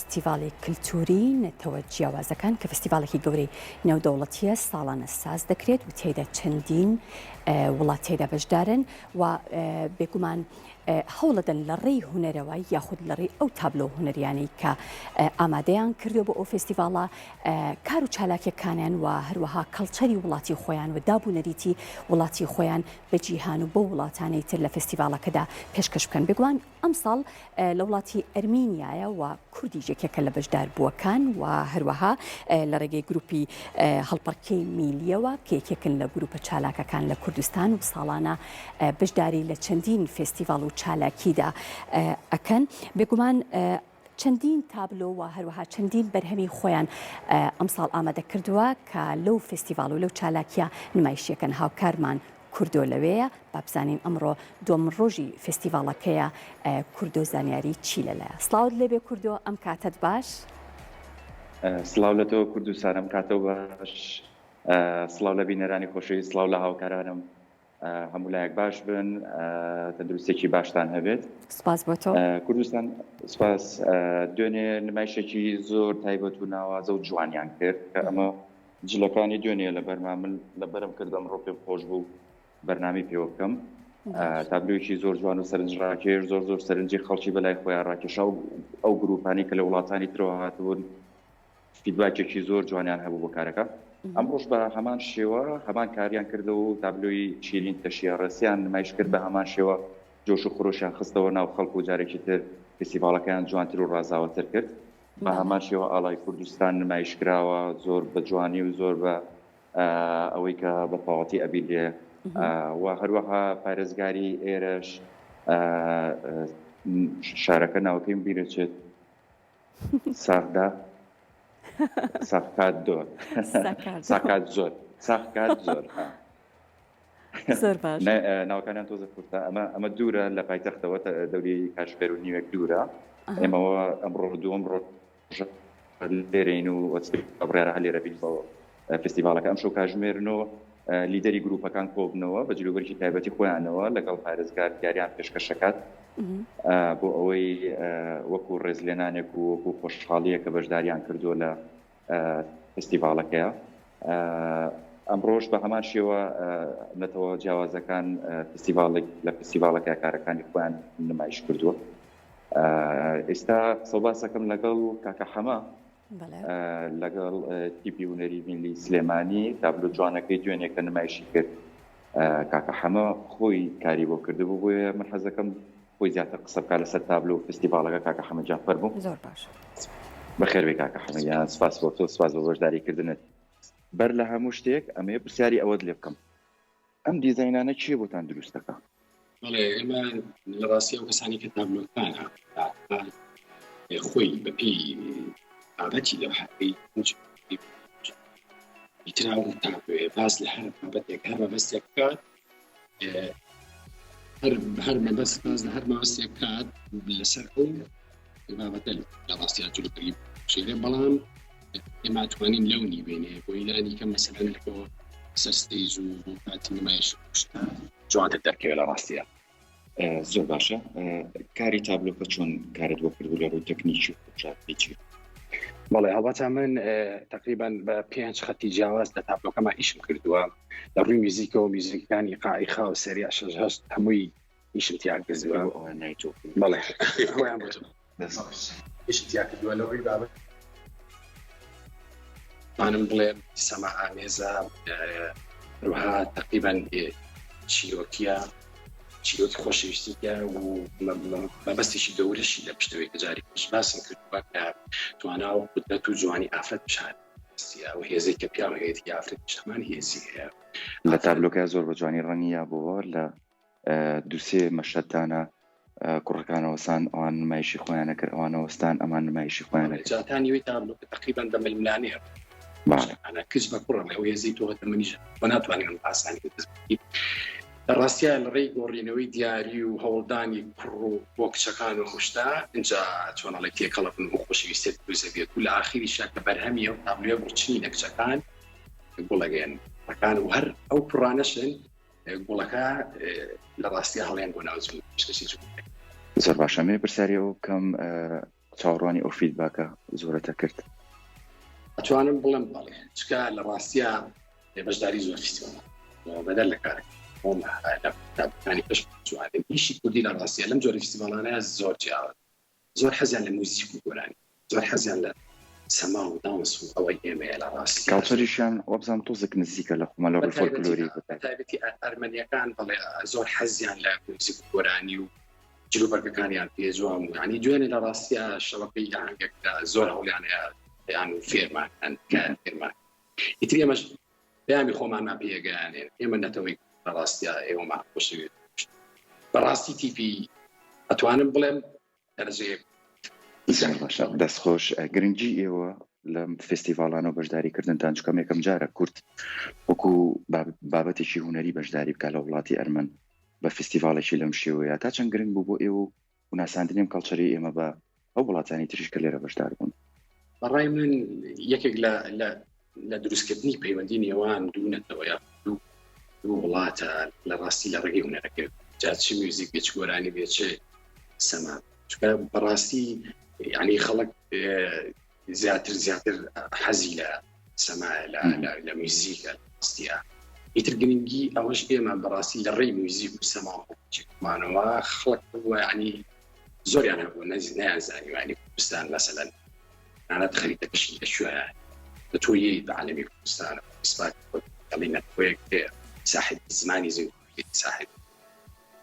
فێستیڤاڵی کلتوری نەتەوە جیاوازەکان کە فێستیڤاڵێکی گەورەی نێودەوڵەتیە ساڵانە ساز دەکرێت و تێدا چەندین وڵات تێدا بەشدارن و بێگومان هەوڵەدەن لە ڕێی هونەرەوە یاخود لە ڕێی ئەو تابلۆ هونەریانی کە ئامادەیان کردو بۆ ئەو فێستیڤاڵە کار و چالاکیەکانیان و هەروەها کەڵچەری وڵاتی خۆیان و دابوونەریتی وڵاتی خۆیان بە جیهان و بۆ وڵاتانەی تر لە فێستیڤاڵەکەدا پێشکەش بکەن. بێگومان ئەم ساڵ لە وڵاتی ئەرمینیایە و کوردی یەکێکە لە بەشدار بووەکان و هەروەها لە ڕێگەی گروپی هەڵپەڕکەی میلیەوە کە یەکێکن لە گروپە چالاکەکان لە کوردستان و ساڵانە بەشداری لە چەندین فێستیڤاڵ و چالاکیدا ئەکەن. بێگومان چەندین تابلۆ و هەروەها چەندین بەرهەمی خۆیان ئەمساڵ ئامادە کردووە کە لەو فێستیڤاڵ و لەو چالاکیە نمایشیەکەن. هاوکارمان کوردۆ لەوەیە با بزانین ئەمڕۆ دووەمین ڕۆژی فێستیڤاڵەکەیە کوردۆ زانیاری چی لەلایە. سڵاوت لێبێ کوردۆ، ئەم کاتت باش؟ سڵاو لە تۆ کوردستان، ئەم کاتەوە باش. سڵاو لە بینەرانی خۆشەویست، سڵاو لە هاوکارانم، هەموو لایەک باش بن، تەندروستێکی باشتان هەبێت. سپاس بۆ تۆ کوردستان. سپاس. دوێنێ نمایشێکی زۆر تایبەت و ناوازە و جوانیان کرد کە ئەمە جلەکانی دوێنێ لە بەرنامە لە بەرم کردم ڕۆ پێم خۆش بوو بەرنامی پێوە بکەم. تابلۆیەکی زۆر جوان و سەرنجڕاکێش زۆر سەرنجی خەڵکی بەلای خۆیان ڕاکێشا و ئەو گروپانی کە لە وڵاتانی ترەوە هاتبوون فیدباکێکی زۆر جوانیان هەبوو بۆ کارەکە. ئەمڕۆژ بە هەمان شێوە هەمان کاریان کردەوە و تابلۆی چیرین تەشیە ڕێسیان نمایش کرد بە هەمان شێوە جۆش و خۆشیان خستەوە ناو خەڵک و جارێکی تر فێستیڤاڵەکەیان جوانتر و ڕازاوەتر کرد. بە هەمان شێوە ئاڵای کوردستان نمایش کراوە زۆر بە جوانی و زۆر بە ئەوەی کە بە تەواوەتی ئەبی لێ و هەروەها پارێزگاری ئێرەش شارەکە ناوەکەیم بیرەچێت ساغدا ساقات دۆر ساقات زۆر زۆر باش ناوەکانیان تۆزە کورتە. ئەمە دوورە لە پایتەختەوە دەوری کاتژمێر و نیوەک دوورە. ئێمەوە ئەمڕۆ دووەم ڕۆژ لێرەین و ڕێرە لێرە بین بۆ فێستیڤاڵەکە. ئەم شەو کاتژمێرنەوە لیدەری گروپەکان کۆبنەوە بە جلوبەرکی تایبەتی خۆیانەوە لەگەڵ پارێزگار دیاریان پێشکەشەکات بۆ ئەوەی وەکو ڕێزلێنانێک و وەکو خۆشحاڵیە کە بەشداریان کردووە لە فێستیڤاڵەکەیە. ئەمڕۆژ بە هەمان شێوە نەتەوە جیاوازەکان لە فێستیڤاڵەکە کارەکانی خۆیان نمایش کردووە. ئێستا سەباسەکەم لەگەڵ کاکە حەمە لەگەڵ تیپی هونەری میللی سلێمانی تابلۆ جوانەکەی دوێنێکە نمایشی کرد. کاکە حەمە خۆی کاری بۆ کردبوو بۆیە من حەزەکەم خۆی زیاتر قسە بکات لەسەر تابلۆ و فێستیڤاڵەکە. کاکە حەمە جان فەرموو. زۆر باش. بەخێربێ کاکە حەمە، یان سپاس بۆ تۆ، سپاس بۆ بەشداریکردنت. بەر لە هەموو شتێک ئەمەیە پرسیاری ئەوەت لێ بکەم، ئەم دیزاینانە چیە بۆتان دروست دەکا؟ بەڵێ ئێمە لە ڕاستی ئەو کەسانی کە تابلۆکانە خۆی بەپێی بابەتی لەو حەقی ئیتراو تابلۆێ باز لە هەر بابەتێک هەر مەبەستێک بکات، هەر مەبەست باز لە هەر مەبەستێک بکات لەسەر ئەو بابەتە لە ڕاستی جلوبەری شێرێ. بەڵام ئێمە توانین لەو نیوێنێ بۆ ئیلانی کە مەسەلەن بۆ سەرستەیج و بۆ کاتی نمایش جوانتر دەرکەوێت لە ڕاستیە. زۆر باشە. کاری تابلۆکە چۆن کارت بۆ کردبوو لە ڕووی تەکنیکی و خۆشحاڵی؟ بەڵێ هەڵبەتە من تقریبا بە 5 خەتی جیاواز لە تابلۆکەمان ئیشم کردووە لە ڕووی میوزیکە و میوزیکەکانی قائیخا و سەریا 6 هەمووی ئیشم تیا کردووە. بەڵێ خۆیان بۆ ئیشم تیا کردووە لە ڕووی بابەت مانم بڵێ سەما ئامێزە ڕوها تقریبا چیرۆکی خۆشەویستیە و مەبەستێکی گەورەشی لە پشتەوەی جاری پێش باسم کردووە کە توانا و قودرەت و جوانی ئافرەت بشارەتە و هێزێک کە پیا و هەیەتی ئافرەت شتەمان هێزی هەیە. لە تابلۆکە زۆر بە جوانی ڕەنگە بۆ لە دووسێ مەشەدانە کوڕەکانەوەسان ئەوان نمایشی خۆیانە کرد، ئەوانەوەستان ئەمان نمایشی خۆیانە کرد. جاتانیوەی تابلۆکە تقریبا بە ململانەیە کچ بە کوڕە لەو هێزی تۆ منیش بۆ ناتوانین ئاسانی ڕاستیە لە ڕێی گۆڕینەوەی دیاری و هەوڵدانی کوڕ و بۆ کچەکان و خوشتا اینجا چۆنەڵی تێکەڵە بن و خۆشەویستێت دووزە بێت و لە ئاخیری شاکە بەرهەمیە و تابلۆ بچنی لە کچەکان گوڵەگەن ڕەکان و هەر ئەو پڕانەشن گوڵەکە لە ڕاستیە هەڵیان بۆ ناوزم. زۆر باشە. مێ پرسیاری ئەو بکەم چاوەڕوانی ئەو فیدباکە زۆرەتە کرد. ئەتوانم بڵێم بەڵێ چکە لە ڕاستیە بەشداری زۆر فیستیڤاڵە بەدەر لە کارێک کتابەکانی پێش جوانێ ئیشی کوردی لە ڕاستیە لەم جۆرە فیستیڤاڵانەیە زۆر جیاوە، زۆر حەزیان لە موزیک و گۆرانی، زۆر حەزیان لە سەما و دانس و ئەوەی ئێمەیە لە ڕاستی کاڵچەریشیان وەبزان تۆزێک نزیکە لە خۆمە لە فۆلکلۆری تایبەتی ئەرمەنیەکان بەڵێ زۆر حەزیان لە موزیک و گۆرانی و جلوبەرگەکانیان پێ جوان و ینی دوێنێ لە ڕاستیە شەوەکەی ئاهەنگێکدا زۆر هەوڵیانەیە یان و فێرمان فێرمان ئیتر ئێمەش پەیامی خۆمانمان پێگەیانێ ئێمە نەتەوەی لە ڕاستیە ئێوەمان خۆشەوێت بەڕاستی تیپی ئەتوانم بڵێم دەرەجەیەک باشە دەستخۆش گرنگی ئێوە لە فێستیڤاڵانە و بەشداریکردنتان چکەم یەکەم جارە کورد وەکو بابەتێکی هوەری بەشداری بکە لە وڵاتی ئەرمەن بە فێستیڤاڵێکی لەم شێوەیە تا چەند گرنگ بوو بۆ ئێوە و ناساندنیم کەڵچەری ئێمە بە ئەو وڵاتانی تریش کە لێرە بەشدار بوون؟ بەڕای من یەکێک لە دروستکردنی پەیوەندی نێوان دوو نەتەوەیە دوو وڵاتە لە ڕاستی لە ڕێگەی هونەرەکە جا چ میوزیک بێ چ گۆرانی بێ چ سەما چونکە بەڕاستی یعنی خەڵک زیاتر حەزی لە سەمایە لە میوزیکە ڕاستیە ئیتر گرنگی ئەوەش ئێمە بەڕاستی لە ڕێی میوزیک و سەما چێکمانەوە خەڵک بووە ینی زۆریان هەبوو نەیانزانی ینی کوردستان مەسەلەن نانەت خەریتەکەشی لەکوێیە بە تۆیی بە عالەمی کوردستانە ئیسپات دەڵی نەتۆیەک صاحب زمانی زیندوو صاحب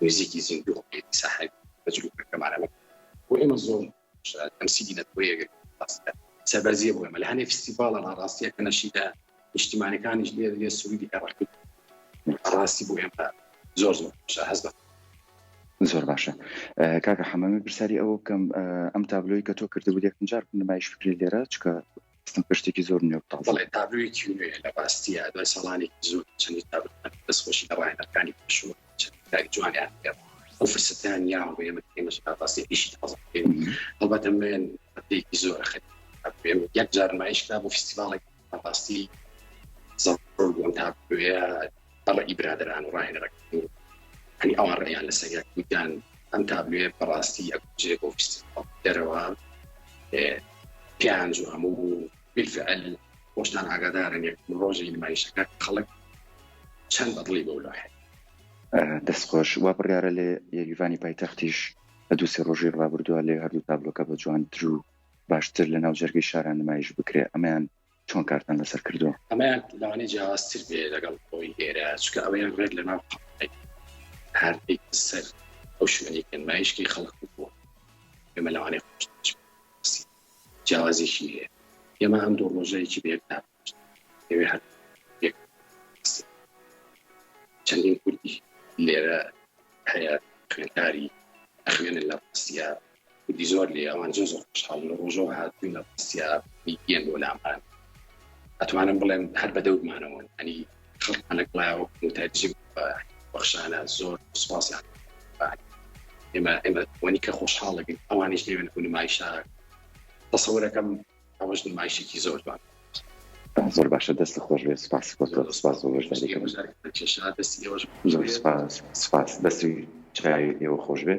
موزیکی زیندوو صاحب تەجروبەکەمانە و ئێمە زۆر تەمسیلی نەتۆیەک سەبەرزیە بوو ئێمە لە هەنێ فستیڤاڵە ڕاستیە کە نەشیدە نیشتیمانەکانیش لێ سروودی ئەڕەکرد ڕاستی بوو ئێمە زۆر هەز زۆر باشە. کاکە حەمەمی پرسیاری ئەوە بکەم ئەم تابلۆی کە تۆ کردبوو یەکەم جار نمایش فکری لێرە چکە پشتێکی زۆر نوێ بەڵێ تابلۆیەکی نوێ لە باستیە دوای ساڵانێکی زۆر چەندی تابلۆ دەستخۆشی لە ڕاهێنەرەکانی پێشوە چەندی جوانیان هەیە ئەو فرسەتیان یاوە ئێمەش باسی ئیشی تازە بکەین هەڵبەتە من هەفتەیەکی زۆر خەت یەک جار نمایشکرا بۆ فستیڤاڵێک باستی زۆر بووم تابلۆیە بەڕێی برادەران و ڕاهێنەرەکان هەنی ئەوان ڕێیان لەسەر یەکوتیان ئەم تابلۆیە بەڕاستی یەکجێ بۆ فستیڤاڵ دەرەوە پیانج و هەموو بالفعل خۆشتان ئاگادارن یەک ڕۆژی نمایشەکە خەڵک چەند بەدڵی بۆ لەحێ دەستخۆش وا بڕیارە لێ یەکیڤانی پایتەختیش بە دوو سێ ڕۆژی ڕابردووە لێ هەردوو تابلۆکە بە جوانتر و باشتر لە ناو جەرگەی شاران نمایش بکرێ ئەمەیان چۆن کارتان لەسەر کردووە؟ ئەمەیان لەوانەیە جیاوازتر بێ لەگەڵ خۆی ئێرە چونکە ئەوەیان ڕێک لە ناو هەردێک سەر ئەو شوێنێک نمایشکی خەڵک بووە ئێمە لەوانەیە خۆش جیاوازێکی هەیە ئێمە ئەم دوو ڕۆژەیەکی بێکدا ئێوێ هەر چەندین کوردی لێرە هەیە خوێندکاری ئەخوێنن لە ڕاستیە کوردی زۆر لێ ئەوان زۆر خۆشحاڵ لە ڕۆژەوە هاتووین لە ڕاستیە میگەن بۆ لامان ئەتوانم بڵێم هەر بەدەورمانەوە ئەنی خەڵکانێک لایەوە متەرجم بەخشانە زۆر سوپاسیان ئێمە وەنی کە خۆشحاڵەکەین ئەوانیش لێوێن و نمایشە تەسەورەکەم ئەوەش نمایشێکی زۆر جوان زۆر باشە دەست خۆش بێ سپاس سپاس زۆر دەستی ئێوە خۆش بێ